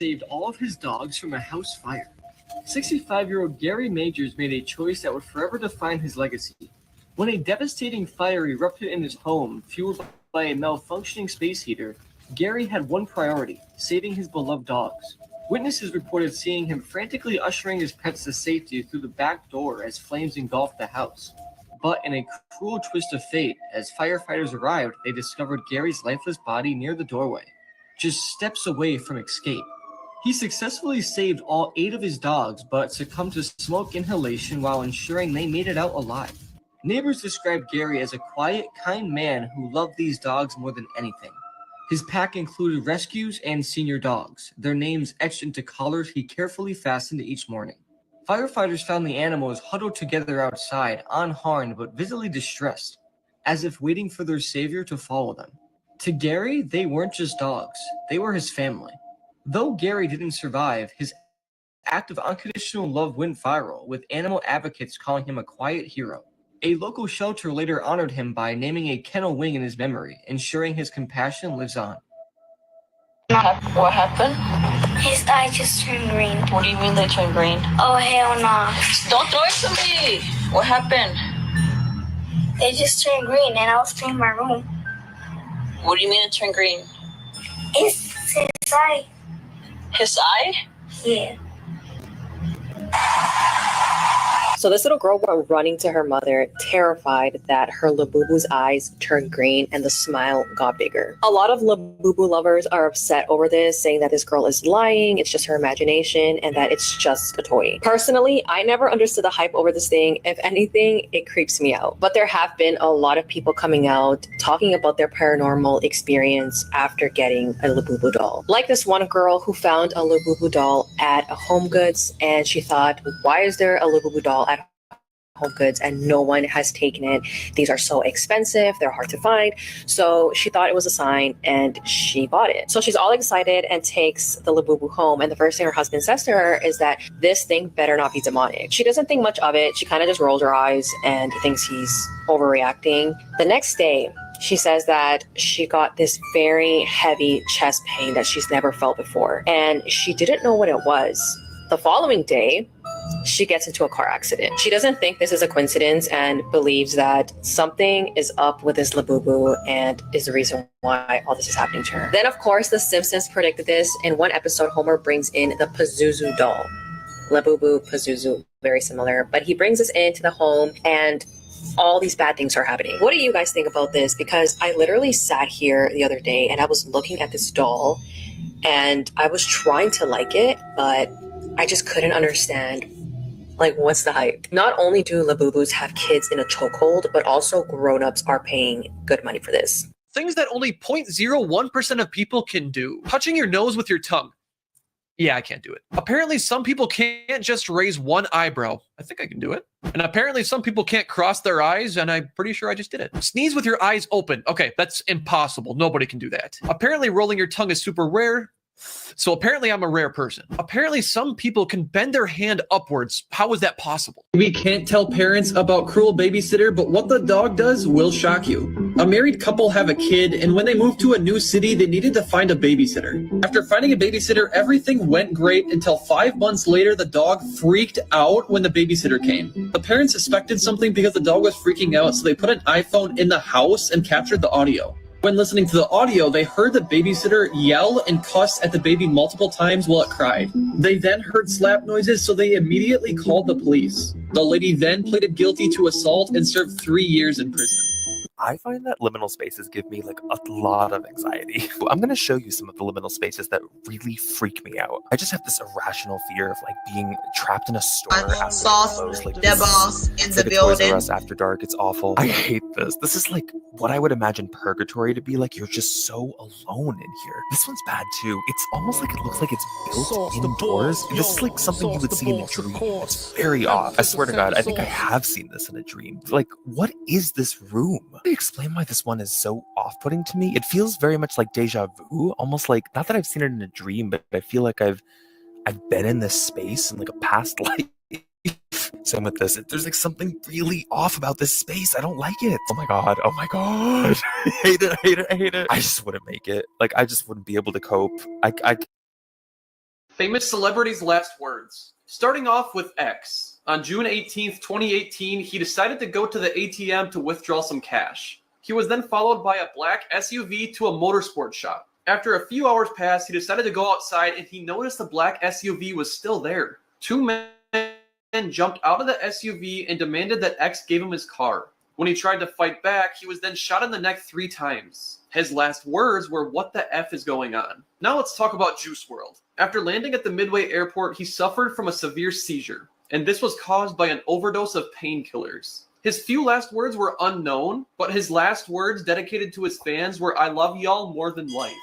saved all of his dogs from a house fire. 65-year-old Gary Majors made a choice that would forever define his legacy. When a devastating fire erupted in his home, fueled by a malfunctioning space heater, Gary had one priority: saving his beloved dogs. Witnesses reported seeing him frantically ushering his pets to safety through the back door as flames engulfed the house. But in a cruel twist of fate, as firefighters arrived, they discovered Gary's lifeless body near the doorway, just steps away from escape. He successfully saved all 8 of his dogs, but succumbed to smoke inhalation while ensuring they made it out alive. Neighbors described Gary as a quiet, kind man who loved these dogs more than anything. His pack included rescues and senior dogs, their names etched into collars he carefully fastened each morning. Firefighters found the animals huddled together outside, unharmed but visibly distressed, as if waiting for their savior to follow them. To Gary, they weren't just dogs, they were his family. Though Gary didn't survive, his act of unconditional love went viral, with animal advocates calling him a quiet hero. A local shelter later honored him by naming a kennel wing in his memory, ensuring his compassion lives on. What happened? His eye just turned green. What do you mean they turned green? Oh, hell no. Don't throw it to me! What happened? They just turned green and I was cleaning my room. What do you mean it turned green? It's his eye. His eye? Yeah. So this little girl went running to her mother, terrified that her Labubu's eyes turned green and the smile got bigger. A lot of Labubu lovers are upset over this, saying that this girl is lying, it's just her imagination, and that it's just a toy. Personally, I never understood the hype over this thing. If anything, it creeps me out. But there have been a lot of people coming out talking about their paranormal experience after getting a Labubu doll. Like this one girl who found a Labubu doll at a Home Goods, and she thought, why is there a Labubu doll at Home Goods and no one has taken it? These are so expensive, they're hard to find. So she thought it was a sign and she bought it. So she's all excited and takes the Labubu home, and the first thing her husband says to her is that this thing better not be demonic. She doesn't think much of it. She kind of just rolls her eyes and thinks he's overreacting. The next day, she says that she got this very heavy chest pain that she's never felt before, and she didn't know what it was. The following day, she gets into a car accident. She doesn't think this is a coincidence and believes that something is up with this Labubu and is the reason why all this is happening to her. Then, of course, The Simpsons predicted this. In one episode, Homer brings in the Pazuzu doll. Labubu, Pazuzu, very similar. But he brings this into the home and all these bad things are happening. What do you guys think about this? Because I literally sat here the other day and I was looking at this doll and I was trying to like it, but I just couldn't understand, like, what's the hype? Not only do Labubus have kids in a chokehold, but also grown-ups are paying good money for this. Things that only 0.01% of people can do. Touching your nose with your tongue. Yeah, I can't do it. Apparently, some people can't just raise one eyebrow. I think I can do it. And apparently, some people can't cross their eyes, and I'm pretty sure I just did it. Sneeze with your eyes open. Okay, that's impossible. Nobody can do that. Apparently, rolling your tongue is super rare. So apparently I'm a rare person. Apparently some people can bend their hand upwards. How is that possible? We can't tell parents about cruel babysitter, but what the dog does will shock you. A married couple have a kid, and when they moved to a new city, they needed to find a babysitter. After finding a babysitter, everything went great until 5 months later, the dog freaked out when the babysitter came. The parents suspected something because the dog was freaking out, so they put an iPhone in the house and captured the audio. When listening to the audio, they heard the babysitter yell and cuss at the baby multiple times while it cried. They then heard slap noises, so they immediately called the police. The lady then pleaded guilty to assault and served 3 years in prison. I find that liminal spaces give me like a lot of anxiety. I'm going to show you some of the liminal spaces that really freak me out. I just have this irrational fear of like being trapped in a store after boss, closed. Like the boss in it's the like building. a Toys R Us after dark. It's awful. I hate this. This is like what I would imagine purgatory to be like. You're just so alone in here. This one's bad too. It's almost like it looks like it's built indoors. This is like something you would see in a dream. It's very off. I swear to God, I think I have seen this in a dream. Like, what is this room? Explain why this one is so off-putting to me. It feels very much like deja vu, almost like, not that I've seen it in a dream, but I feel like I've been in this space in like a past life. Same with this. There's like something really off about this space. I don't like it. Oh my god. Oh my god. I hate it. I hate it. I hate it. I just wouldn't make it. Like, I just wouldn't be able to cope. I Famous celebrities' last words. Starting off with X. On June 18th, 2018, he decided to go to the ATM to withdraw some cash. He was then followed by a black SUV to a motorsports shop. After a few hours passed, he decided to go outside and he noticed the black SUV was still there. Two men jumped out of the SUV and demanded that X give him his car. When he tried to fight back, he was then shot in the neck 3 times. His last words were, "What the F is going on?" Now let's talk about Juice WRLD. After landing at the Midway Airport, he suffered from a severe seizure, and this was caused by an overdose of painkillers. His few last words were unknown, but his last words dedicated to his fans were, "I love y'all more than life."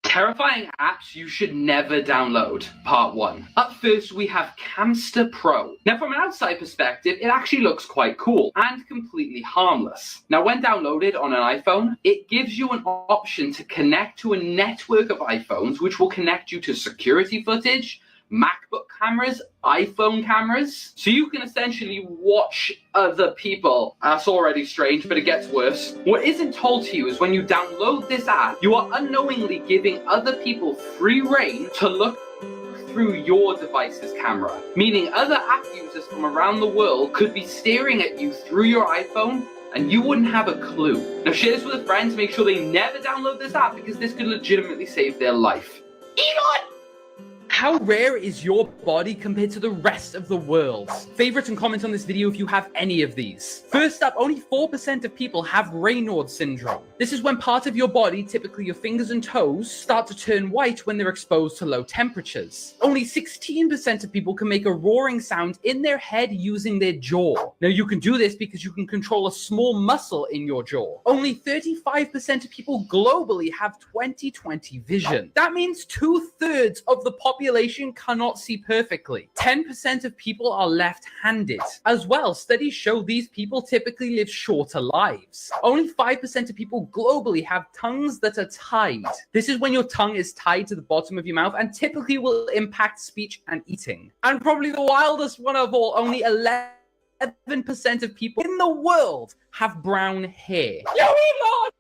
Terrifying apps you should never download, part 1. Up first, we have Camster Pro. Now, from an outside perspective, it actually looks quite cool and completely harmless. Now, when downloaded on an iPhone, it gives you an option to connect to a network of iPhones, which will connect you to security footage, MacBook cameras, iPhone cameras, so you can essentially watch other people. That's already strange, but it gets worse. What isn't told to you is when you download this app, you are unknowingly giving other people free reign to look through your device's camera, meaning other app users from around the world could be staring at you through your iPhone and you wouldn't have a clue. Now share this with a friend to make sure they never download this app because this could legitimately save their life. Elon! How rare is your body compared to the rest of the world? Favorite and comment on this video if you have any of these. First up, only 4% of people have Raynaud's syndrome. This is when part of your body, typically your fingers and toes, start to turn white when they're exposed to low temperatures. Only 16% of people can make a roaring sound in their head using their jaw. Now you can do this because you can control a small muscle in your jaw. Only 35% of people globally have 20/20 vision. That means 2/3 of the population cannot see perfectly. 10% of people are left-handed. As well, studies show these people typically live shorter lives. Only 5% of people globally have tongues that are tied. This is when your tongue is tied to the bottom of your mouth and typically will impact speech and eating. And probably the wildest one of all, only 11% of people in the world have brown hair. Yo, Elon!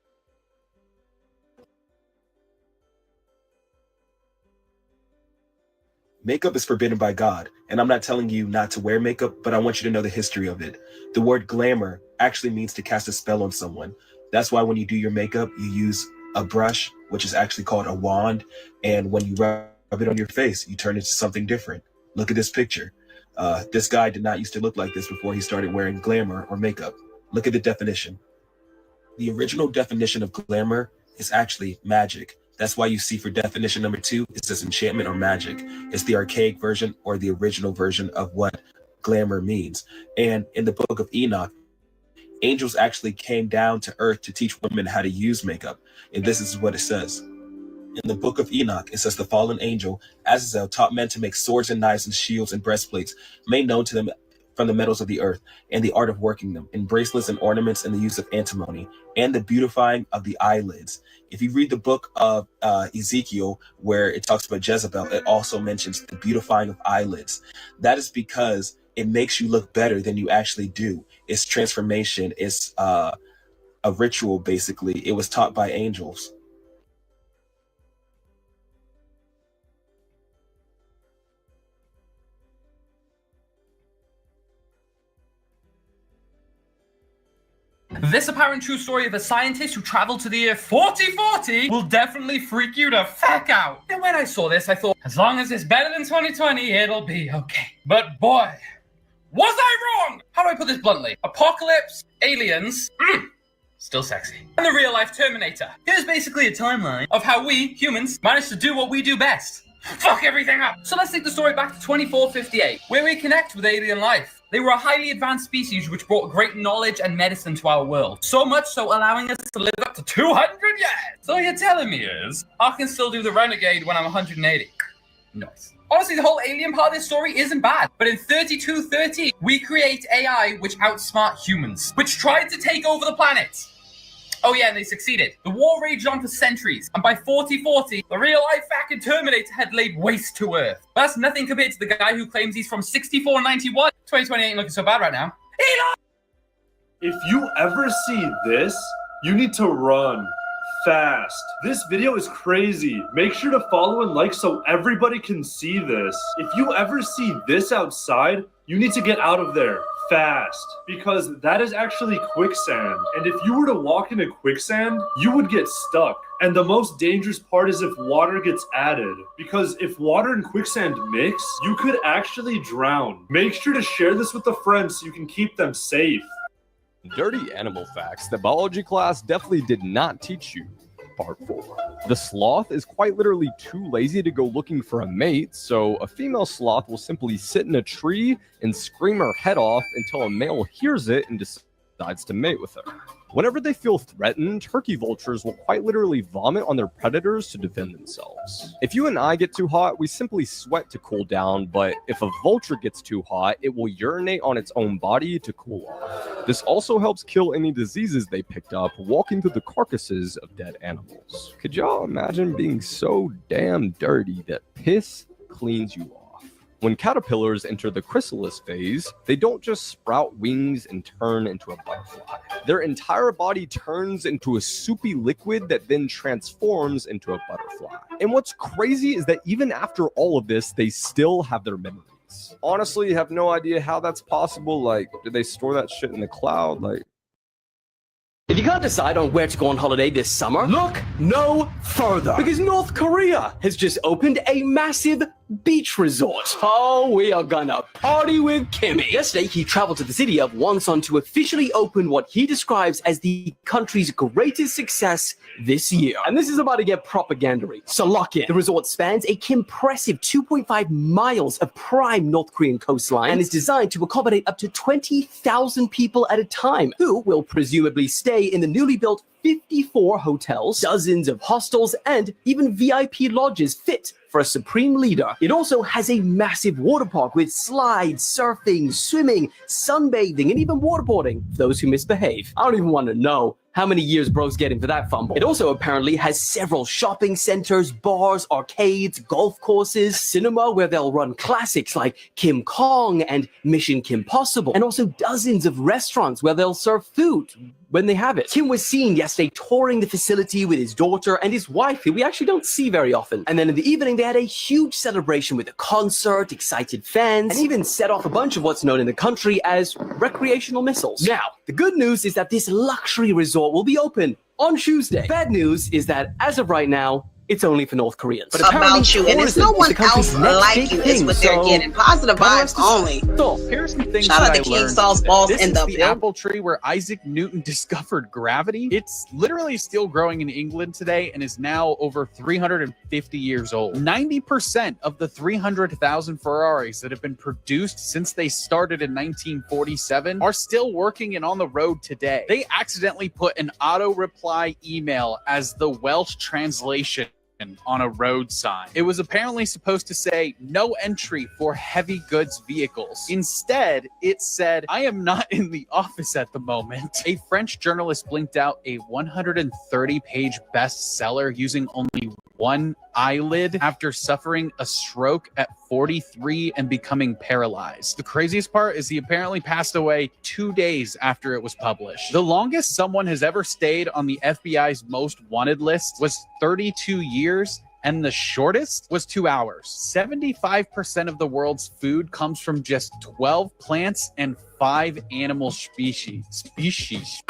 Makeup is forbidden by God, and I'm not telling you not to wear makeup, but I want you to know the history of it. The word glamour actually means to cast a spell on someone. That's why when you do your makeup, you use a brush, which is actually called a wand, and when you rub it on your face, you turn into something different. Look at this picture. This guy did not used to look like this before he started wearing glamour or makeup. Look at the definition. The original definition of glamour is actually magic. That's why you see for definition number 2, it says enchantment or magic. It's the archaic version or the original version of what glamour means. And in the book of Enoch, angels actually came down to earth to teach women how to use makeup. And this is what it says. In the book of Enoch, it says the fallen angel, Azazel, taught men to make swords and knives and shields and breastplates, made known to them from the metals of the earth, and the art of working them, in bracelets and ornaments, and the use of antimony, and the beautifying of the eyelids. If you read the book of Ezekiel, where it talks about Jezebel, it also mentions the beautifying of eyelids. That is because it makes you look better than you actually do. It's transformation. It's a ritual, basically. It was taught by angels. This apparent true story of a scientist who traveled to the year 4040 will definitely freak you the fuck out. And when I saw this, I thought, as long as it's better than 2020, it'll be okay. But boy, was I wrong! How do I put this bluntly? Apocalypse, aliens, still sexy. And the real-life Terminator. Here's basically a timeline of how we, humans, managed to do what we do best. Fuck everything up! So let's take the story back to 2458, where we connect with alien life. They were a highly advanced species which brought great knowledge and medicine to our world. So much so allowing us to live up to 200 years! So all you're telling me is, I can still do the renegade when I'm 180. Nice. Honestly, the whole alien part of this story isn't bad. But in 3230, we create AI which outsmart humans, which tried to take over the planet. Oh yeah, and they succeeded. The war raged on for centuries, and by 4040, the real-life fucking Terminator had laid waste to Earth. But that's nothing compared to the guy who claims he's from 6491. 2020 ain't looking so bad right now. If you ever see this, you need to run fast. This video is crazy. Make sure to follow and like so everybody can see this. If you ever see this outside, you need to get out of there fast, because that is actually quicksand. And if you were to walk into quicksand, you would get stuck. And the most dangerous part is if water gets added, because if water and quicksand mix, you could actually drown. Make sure to share this with a friend so you can keep them safe. Dirty animal facts that biology class definitely did not teach you. Part 4. The sloth is quite literally too lazy to go looking for a mate, so a female sloth will simply sit in a tree and scream her head off until a male hears it and decides to mate with her. Whenever they feel threatened, turkey vultures will quite literally vomit on their predators to defend themselves. If you and I get too hot, we simply sweat to cool down, but if a vulture gets too hot, it will urinate on its own body to cool off. This also helps kill any diseases they picked up walking through the carcasses of dead animals. Could y'all imagine being so damn dirty that piss cleans you off? When caterpillars enter the chrysalis phase, they don't just sprout wings and turn into a butterfly. Their entire body turns into a soupy liquid that then transforms into a butterfly. And what's crazy is that even after all of this, they still have their memories. Honestly, have no idea how that's possible. Like, did they store that shit in the cloud? Like, if you can't decide on where to go on holiday this summer, look no further, because North Korea has just opened a massive beach resort. Oh, we are gonna party with Kimmy. Yesterday, he traveled to the city of Wonsan to officially open what he describes as the country's greatest success this year. And this is about to get propagandary, so lock in. The resort spans a impressive 2.5 miles of prime North Korean coastline and is designed to accommodate up to 20,000 people at a time, who will presumably stay in the newly built 54 hotels, dozens of hostels, and even VIP lodges fit for a supreme leader. It also has a massive water park with slides, surfing, swimming, sunbathing, and even waterboarding for those who misbehave. I don't even want to know how many years bro's getting for that fumble. It also apparently has several shopping centers, bars, arcades, golf courses, cinema where they'll run classics like Kim Kong and Mission Kim Possible, and also dozens of restaurants where they'll serve food when they have it. Kim was seen yesterday touring the facility with his daughter and his wife, who we actually don't see very often. And then in the evening, they had a huge celebration with a concert, excited fans, and even set off a bunch of what's known in the country as recreational missiles. Now, the good news is that this luxury resort will be open on Tuesday. Bad news is that as of right now, it's only for North Koreans. But about you, and it's no one else like you is what they're getting. Positive vibes only. So here's some things Shout out that to I King learned Saul's today. boss This in is the the building. apple tree where Isaac Newton discovered gravity. It's literally still growing in England today and is now over 350 years old. 90% of the 300,000 Ferraris that have been produced since they started in 1947 are still working and on the road today. They accidentally put an auto reply email as the Welsh translation on a road sign. It was apparently supposed to say no entry for heavy goods vehicles. Instead, it said, I am not in the office at the moment. A French journalist blinked out a 130-page bestseller using only one eyelid after suffering a stroke at 43 and becoming paralyzed. The craziest part is he apparently passed away 2 days after it was published. The longest someone has ever stayed on the FBI's most wanted list was 32 years, and the shortest was 2 hours. 75% of the world's food comes from just 12 plants and 5 animal species.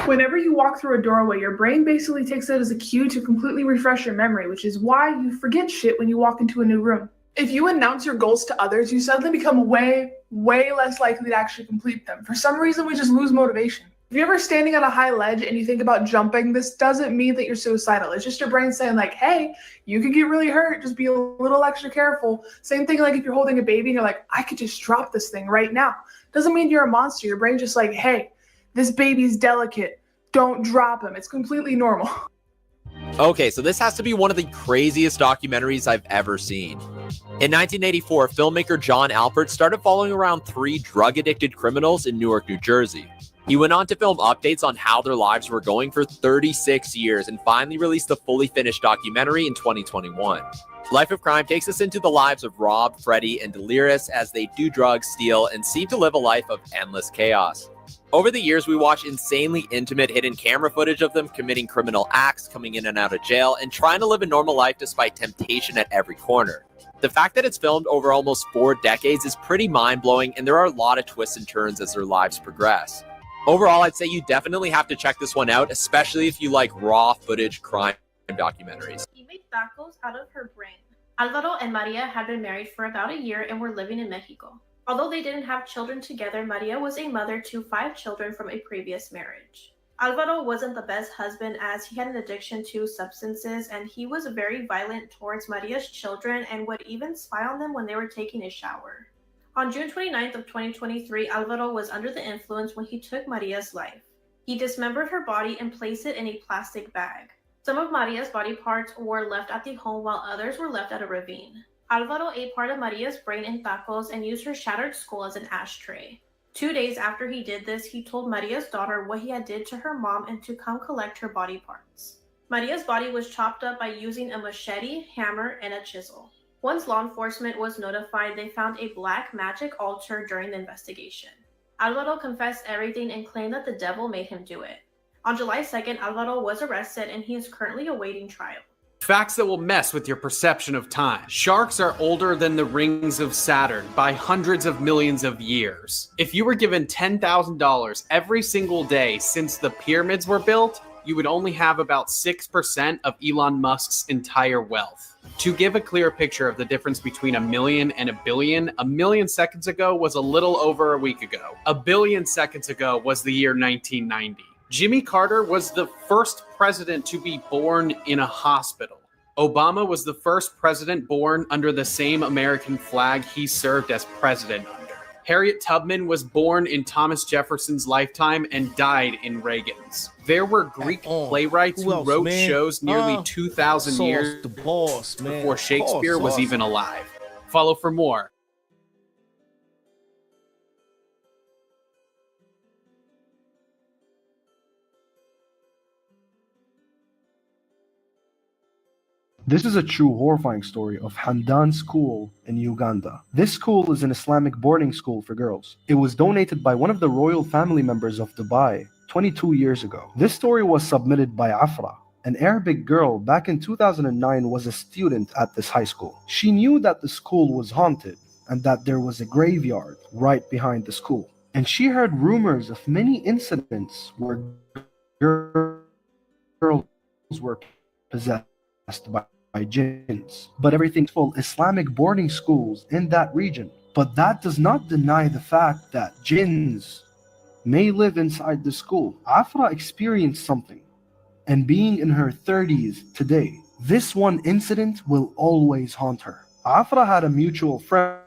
Whenever you walk through a doorway, your brain basically takes that as a cue to completely refresh your memory, which is why you forget shit when you walk into a new room. If you announce your goals to others, you suddenly become way less likely to actually complete them. For some reason, we just lose motivation. If you're ever standing on a high ledge and you think about jumping, this doesn't mean that you're suicidal. It's just your brain saying like, hey, you could get really hurt. Just be a little extra careful. Same thing like if you're holding a baby and you're like, I could just drop this thing right now. Doesn't mean you're a monster. Your brain's just like, hey, this baby's delicate. Don't drop him. It's completely normal. Okay, so this has to be one of the craziest documentaries I've ever seen. In 1984, filmmaker John Alpert started following around 3 drug-addicted criminals in Newark, New Jersey. He went on to film updates on how their lives were going for 36 years and finally released a fully finished documentary in 2021. Life of Crime takes us into the lives of Rob, Freddie, and Delirious as they do drugs, steal, and seem to live a life of endless chaos. Over the years, we watch insanely intimate hidden camera footage of them committing criminal acts, coming in and out of jail, and trying to live a normal life despite temptation at every corner. The fact that it's filmed over almost 4 decades is pretty mind-blowing, and there are a lot of twists and turns as their lives progress. Overall, I'd say you definitely have to check this one out, especially if you like raw footage crime documentaries. He made tacos out of her brain. Alvaro and Maria had been married for about a year and were living in Mexico. Although they didn't have children together, Maria was a mother to 5 children from a previous marriage. Alvaro wasn't the best husband as he had an addiction to substances and he was very violent towards Maria's children and would even spy on them when they were taking a shower. On June 29th of 2023, Alvaro was under the influence when he took Maria's life. He dismembered her body and placed it in a plastic bag. Some of Maria's body parts were left at the home while others were left at a ravine. Alvaro ate part of Maria's brain in tacos and used her shattered skull as an ashtray. 2 days after he did this, he told Maria's daughter what he had did to her mom and to come collect her body parts. Maria's body was chopped up by using a machete, hammer, and a chisel. Once law enforcement was notified, they found a black magic altar during the investigation. Alvaro confessed everything and claimed that the devil made him do it. On July 2nd, Alvaro was arrested and he is currently awaiting trial. Facts that will mess with your perception of time. Sharks are older than the rings of Saturn by hundreds of millions of years. If you were given $10,000 every single day since the pyramids were built, you would only have about 6% of Elon Musk's entire wealth. To give a clear picture of the difference between a million and a million seconds ago was a little over a week ago. A billion seconds ago was the year 1990. Jimmy Carter was the first president to be born in a hospital. Obama was the first president born under the same American flag he served as president under. Harriet Tubman was born in Thomas Jefferson's lifetime and died in Reagan's. There were Greek playwrights who wrote shows nearly 2,000 years before Shakespeare was even alive. Follow for more. This is a true horrifying story of Handan School in Uganda. This school is an Islamic boarding school for girls. It was donated by one of the royal family members of Dubai 22 years ago. This story was submitted by Afra. An Arabic girl back in 2009 was a student at this high school. She knew that the school was haunted and that there was a graveyard right behind the school. And she heard rumors of many incidents where girls were possessed by jinns. But everything's full Islamic boarding schools in that region. But that does not deny the fact that jinns may live inside the school. Afra experienced something, and being in her 30s today, this one incident will always haunt her. Afra had a mutual friend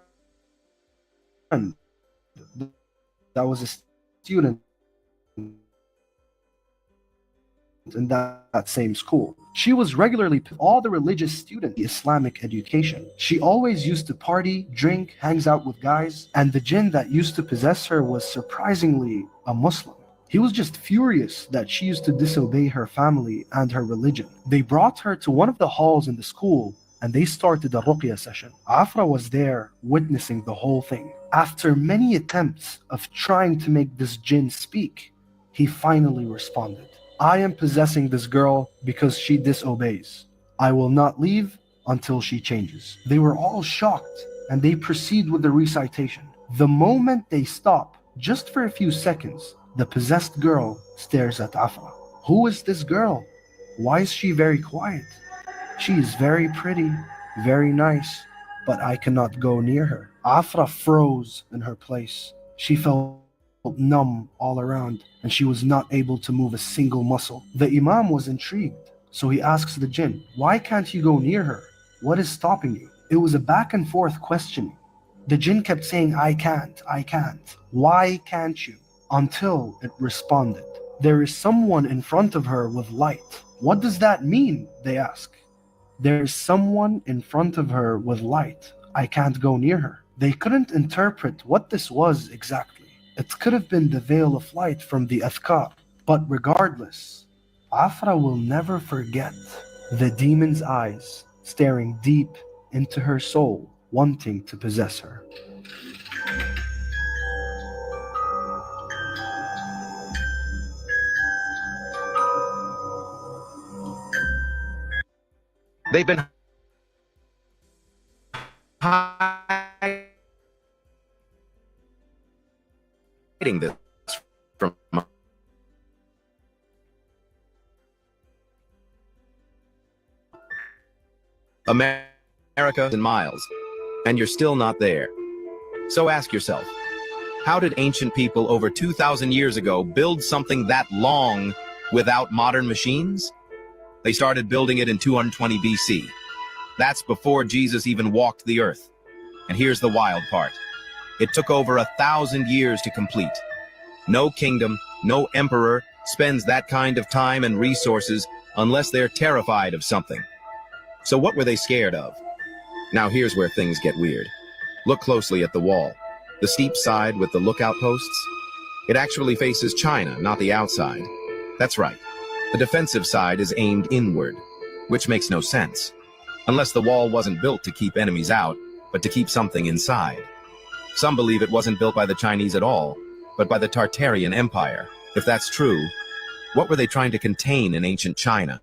that was a student in that same school. She was regularly all the religious students, the Islamic education. She always used to party, drink, hangs out with guys, and the jinn that used to possess her was surprisingly a Muslim. He was just furious that she used to disobey her family and her religion. They brought her to one of the halls in the school and they started a ruqya session. Afra was there witnessing the whole thing. After many attempts of trying to make this jinn speak, he finally responded. I am possessing this girl because she disobeys. I will not leave until she changes. They were all shocked and they proceed with the recitation. The moment they stop, just for a few seconds, the possessed girl stares at Afra. Who is this girl? Why is she very quiet? She is very pretty, very nice, but I cannot go near her. Afra froze in her place. She felt numb all around and she was not able to move a single muscle. The Imam was intrigued, so he asks the jinn, why can't you go near her? What is stopping you? It was a back and forth question. The jinn kept saying, I can't. Why can't you? Until it responded. There is someone in front of her with light. What does that mean? They ask. There is someone in front of her with light. I can't go near her. They couldn't interpret what this was exactly. It could have been the veil of light from the Athkar. But regardless, Afra will never forget the demon's eyes staring deep into her soul, wanting to possess her. They've been hiding this from America and miles, and you're still not there. So ask yourself, how did ancient people over 2,000 years ago build something that long without modern machines? They started building it in 220 BC. That's before Jesus even walked the earth. And here's the wild part. It took over 1,000 years to complete. No kingdom, no emperor spends that kind of time and resources unless they're terrified of something. So what were they scared of? Now here's where things get weird. Look closely at the wall. The steep side with the lookout posts. It actually faces China, not the outside. That's right. The defensive side is aimed inward, which makes no sense. Unless the wall wasn't built to keep enemies out, but to keep something inside. Some believe it wasn't built by the Chinese at all, but by the Tartarian Empire. If that's true, what were they trying to contain in ancient China?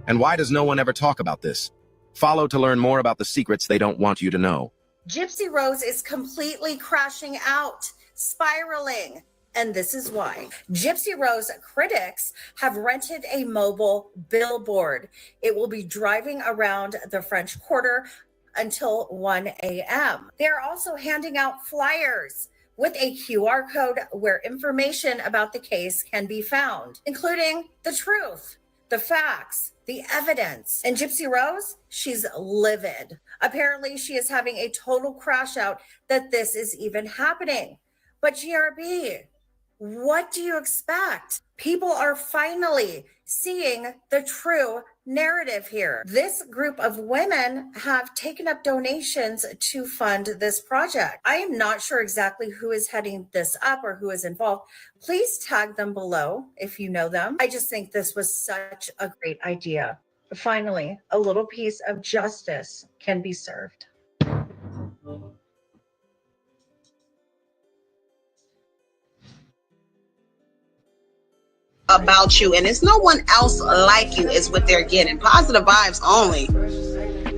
And why does no one ever talk about this? Follow to learn more about the secrets they don't want you to know. Gypsy Rose is completely crashing out, spiraling. And this is why. Gypsy Rose critics have rented a mobile billboard. It will be driving around the French Quarter until 1 a.m. They are also handing out flyers with a QR code where information about the case can be found, including the truth, the facts, the evidence. And Gypsy Rose, she's livid. Apparently, she is having a total crash out that this is even happening. But GRB, what do you expect? People are finally seeing the true narrative here. This group of women have taken up donations to fund this project. I am not sure exactly who is heading this up or who is involved. Please tag them below if you know them. I just think this was such a great idea. Finally, a little piece of justice can be served. About you, and it's no one else like you is what they're getting. Positive vibes only.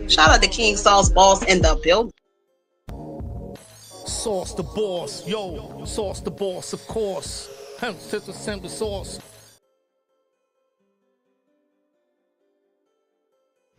Shout out to King Sauce Boss in the building. Sauce the boss, yo, Sauce the boss, of course. Hence, it's a simple sauce.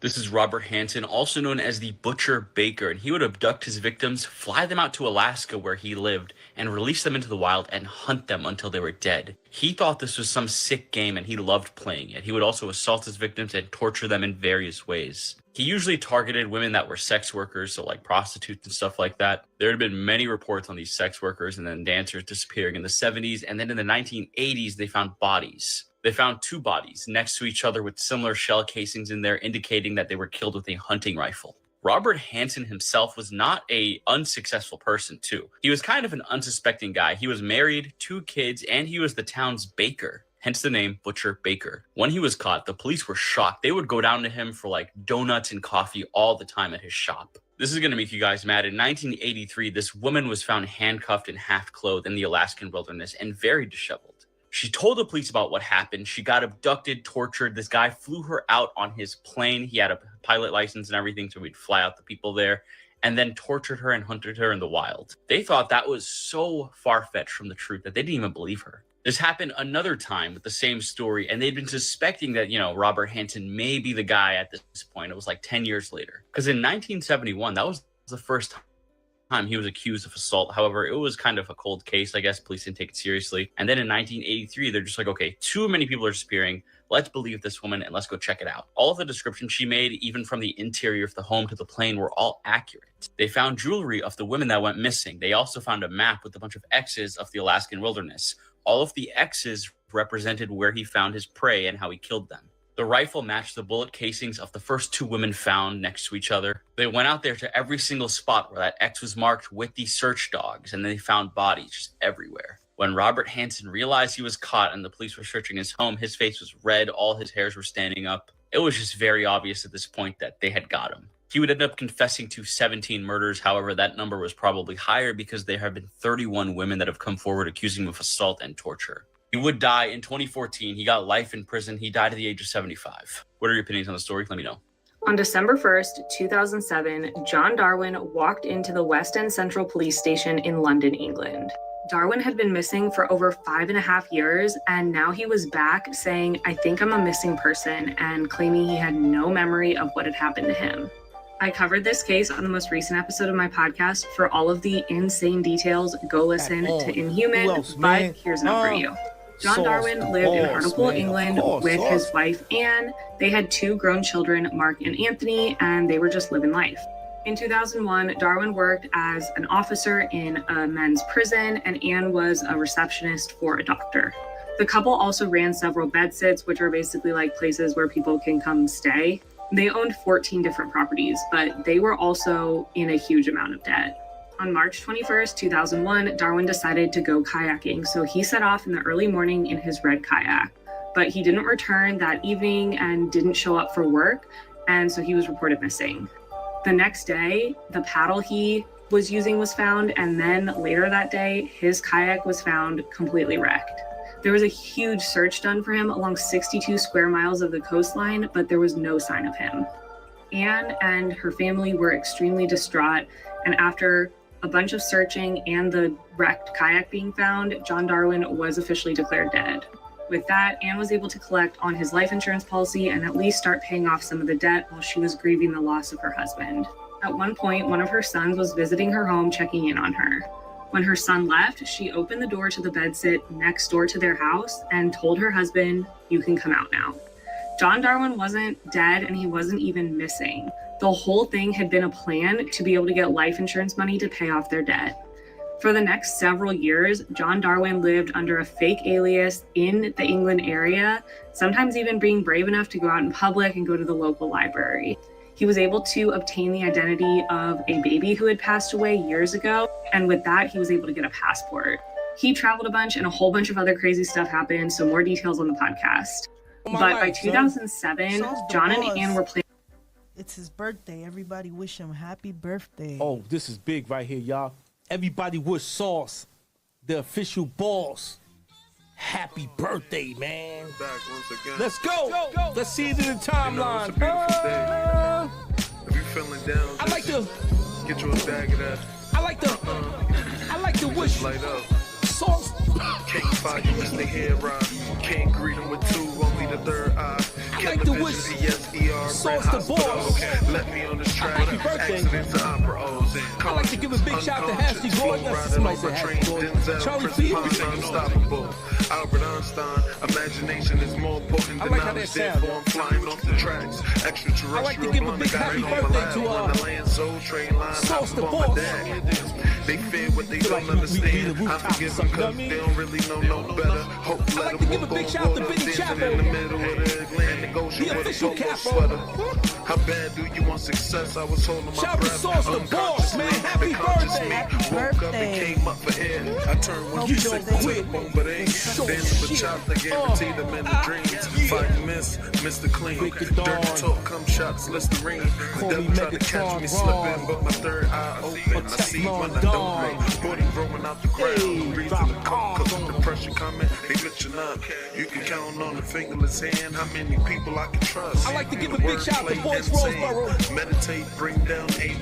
This is Robert Hansen, also known as the Butcher Baker, and he would abduct his victims, fly them out to Alaska where he lived, and release them into the wild and hunt them until they were dead. He thought this was some sick game and he loved playing it. He would also assault his victims and torture them in various ways. He usually targeted women that were sex workers, so like prostitutes and stuff like that. There had been many reports on these sex workers and then dancers disappearing in the 70s, and then in the 1980s, they found bodies. They found two bodies next to each other with similar shell casings in there, indicating that they were killed with a hunting rifle. Robert Hansen himself was not an unsuccessful person, too. He was kind of an unsuspecting guy. He was married, 2 kids, and he was the town's baker, hence the name Butcher Baker. When he was caught, the police were shocked. They would go down to him for like donuts and coffee all the time at his shop. This is going to make you guys mad. In 1983, this woman was found handcuffed and half-clothed in the Alaskan wilderness and very disheveled. She told the police about what happened. She got abducted, tortured. This guy flew her out on his plane. He had a pilot license and everything, so we'd fly out the people there, and then tortured her and hunted her in the wild. They thought that was so far-fetched from the truth that they didn't even believe her. This happened another time with the same story, and they'd been suspecting that, Robert Hansen may be the guy at this point. It was like 10 years later. Because in 1971, that was the first time he was accused of assault. However, it was kind of a cold case. I guess police didn't take it seriously. And then in 1983, they're just like, okay, too many people are disappearing. Let's believe this woman and let's go check it out. All of the descriptions she made, even from the interior of the home to the plane, were all accurate. They found jewelry of the women that went missing. They also found a map with a bunch of X's of the Alaskan wilderness. All of the X's represented where he found his prey and how he killed them. The rifle matched the bullet casings of the first 2 women found next to each other. They went out there to every single spot where that X was marked with the search dogs, and they found bodies just everywhere. When Robert Hansen realized he was caught and the police were searching his home, his face was red, all his hairs were standing up. It was just very obvious at this point that they had got him. He would end up confessing to 17 murders. However, that number was probably higher because there have been 31 women that have come forward accusing him of assault and torture. He would die in 2014. He got life in prison. He died at the age of 75. What are your opinions on the story? Let me know. On December 1st, 2007, John Darwin walked into the West End Central Police Station in London, England. Darwin had been missing for over 5.5 years, and now he was back saying, "I think I'm a missing person," and claiming he had no memory of what had happened to him. I covered this case on the most recent episode of my podcast. For all of the insane details, go listen to Inhuman, but here's an overview. John Darwin lived in Hartlepool, England with his wife Anne. They had 2 grown children, Mark and Anthony, and they were just living life. In 2001, Darwin worked as an officer in a men's prison, and Anne was a receptionist for a doctor. The couple also ran several bedsits, which are basically like places where people can come stay. They owned 14 different properties, but they were also in a huge amount of debt. On March 21st, 2001, Darwin decided to go kayaking, so he set off in the early morning in his red kayak. But he didn't return that evening and didn't show up for work, and so he was reported missing. The next day, the paddle he was using was found, and then later that day, his kayak was found completely wrecked. There was a huge search done for him along 62 square miles of the coastline, but there was no sign of him. Anne and her family were extremely distraught, and after a bunch of searching and the wrecked kayak being found, John Darwin was officially declared dead. With that, Anne was able to collect on his life insurance policy and at least start paying off some of the debt while she was grieving the loss of her husband. At one point, one of her sons was visiting her home, checking in on her. When her son left, she opened the door to the bedsit next door to their house and told her husband, "You can come out now." John Darwin wasn't dead, and he wasn't even missing. The whole thing had been a plan to be able to get life insurance money to pay off their debt. For the next several years, John Darwin lived under a fake alias in the England area, sometimes even being brave enough to go out in public and go to the local library. He was able to obtain the identity of a baby who had passed away years ago, and with that, he was able to get a passport. He traveled a bunch, and a whole bunch of other crazy stuff happened, so more details on the podcast. But by 2007, John and Anne were planning. It's his birthday. Everybody wish him happy birthday. Oh, this is big right here, y'all. Everybody wish Sauce, the official boss, happy birthday, man. Back once again. Let's go. Let's see it in the timeline. You know, it's a beautiful day. If you feeling down, I like to get you a bag of that. I like to wish Light up. Sauce. Can't find you as the hero. Can't greet him with 2, only the 3rd eye. I like to wish Sauce the boss. Let me on this track. Happy birthday. I like to give a big shout to Ashley Gordon. Somebody said Ashley Gordon. Charlie Fields. Unstoppable. Albert Einstein. Imagination is more potent than knowledge. Therefore, I'm flying off the tracks. Extraterrestrial. I like to give a big happy birthday to Sauce the boss. They fear what they don't understand. I forgive them because they don't really know no better. Hope I like to give a big shout to Benny Chapo, in the middle of the Atlantic Ocean the with a official polo capo. sweater. How bad do you want success? I was holding my Shout to breath. Sauce the boss, man. Happy birthday. Woke up and came up for air. I turned one sick to the bone, but ain't dancing with chops. I guarantee them in the dreams. Fight Mr. Clean. Dirty talk, come shots, Listerine. The devil tried to catch me slipping, but my 3rd eye open. I see when I don't blink. Body growing out the ground. Reason to come, cause when the pressure coming, they glitching up. You can count on a fingerless hand how many people I can trust. I like to give a big shout to Boys Roseboro. Meditate, bring down 8